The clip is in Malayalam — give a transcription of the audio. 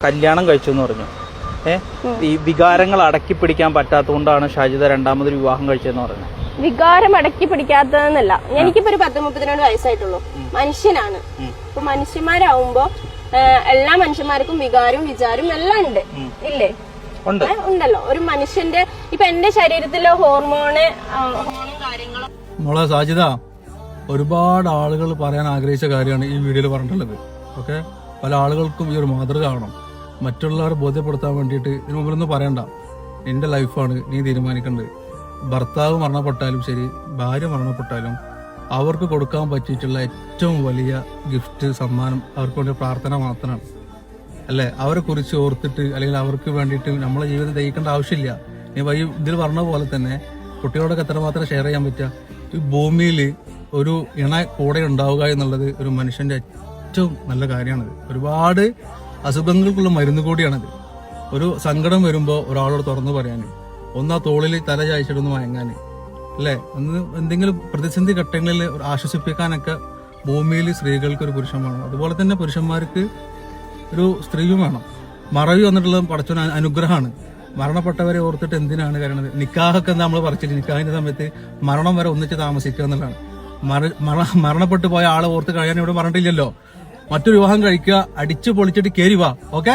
കല്യാണം കഴിച്ചു എന്ന് പറഞ്ഞു. ഈ വികാരങ്ങൾ അടക്കി പിടിക്കാൻ പറ്റാത്തതുകൊണ്ടാണ് ഷാജിദ രണ്ടാമതൊരു വിവാഹം കഴിച്ചതെന്ന് പറഞ്ഞത്. വികാരം അടക്കി പിടിക്കാത്തതെന്നല്ല, എനിക്കിപ്പോ ഒരു 10-32 വയസ്സായിട്ടുള്ളൂ. മനുഷ്യനാണ്. ഇപ്പൊ മനുഷ്യന്മാരാവുമ്പോ എല്ലാ മനുഷ്യന്മാർക്കും വികാരവും വിചാരവും എല്ലാം ഉണ്ട്, ഇല്ലേ? ഉണ്ടല്ലോ. ഒരു മനുഷ്യന്റെ ഇപ്പൊ എന്റെ ശരീരത്തിലെ ഹോർമോണും കാര്യങ്ങളും. മോളെ സാജിദ, ഒരുപാട് ആളുകൾ പറയാൻ ആഗ്രഹിച്ച കാര്യമാണ് ഈ വീഡിയോയിൽ പറഞ്ഞിട്ടുള്ളത്. ഓക്കെ, പല ആളുകൾക്കും ഈ ഒരു മാതൃക ആവണം. മറ്റുള്ളവരെ ബോധ്യപ്പെടുത്താൻ വേണ്ടിയിട്ട് ഇതിന് മുമ്പിലൊന്നും പറയണ്ട. നിന്റെ ലൈഫാണ്, നീ തീരുമാനിക്കേണ്ടത്. ഭർത്താവ് മരണപ്പെട്ടാലും ശരി, ഭാര്യ മരണപ്പെട്ടാലും അവർക്ക് കൊടുക്കാൻ പറ്റിയിട്ടുള്ള ഏറ്റവും വലിയ ഗിഫ്റ്റ്, സമ്മാനം അവർക്ക് വേണ്ടി പ്രാർത്ഥന മാത്രമാണ്, അല്ലെ? അവരെ കുറിച്ച് ഓർത്തിട്ട് അല്ലെങ്കിൽ അവർക്ക് വേണ്ടിയിട്ട് നമ്മളെ ജീവിതം തയ്ക്കേണ്ട ആവശ്യമില്ല. നീ ഇതിൽ പറഞ്ഞ പോലെ തന്നെ കുട്ടികളോടൊക്കെ എത്രമാത്രം ഷെയർ ചെയ്യാൻ പറ്റുക. ഈ ഭൂമിയിൽ ഒരു ഇണ കൂടെ ഉണ്ടാവുക എന്നുള്ളത് ഒരു മനുഷ്യന്റെ ഏറ്റവും നല്ല കാര്യമാണത്. ഒരുപാട് അസുഖങ്ങൾക്കുള്ള മരുന്ന് കൂടിയാണത്. ഒരു സങ്കടം വരുമ്പോൾ ഒരാളോട് തുറന്നു പറയാൻ, ഒന്നാ തോളിൽ തല ചായച്ചിട്ടൊന്ന് മയങ്ങാൻ, അല്ലെ? എന്തെങ്കിലും പ്രതിസന്ധി ഘട്ടങ്ങളിൽ ആശ്വസിപ്പിക്കാനൊക്കെ ഭൂമിയിൽ സ്ത്രീകൾക്ക് ഒരു പുരുഷൻ വേണം. അതുപോലെ തന്നെ പുരുഷന്മാർക്ക് ഒരു സ്ത്രീയും വേണം. മറവി വന്നിട്ടുള്ള പടച്ചോൻ അനുഗ്രഹമാണ്. മരണപ്പെട്ടവരെ ഓർത്തിട്ട് എന്തിനാണ് കരുണത്? നിക്കാഹൊക്കെ നമ്മൾ പറിച്ചിട്ട് നിക്കാഹിന്റെ സമയത്ത് മരണം വരെ ഒന്നിച്ച് താമസിക്കുക എന്നുള്ളതാണ്. മരണപ്പെട്ടു പോയ ആളെ ഓർത്ത് കഴിയാൻ ഇവിടെ പറഞ്ഞിട്ടില്ലല്ലോ. മറ്റൊരു വിവാഹം കഴിക്കുക, അടിച്ചു പൊളിച്ചിട്ട് കേറി വാ. ഓക്കെ.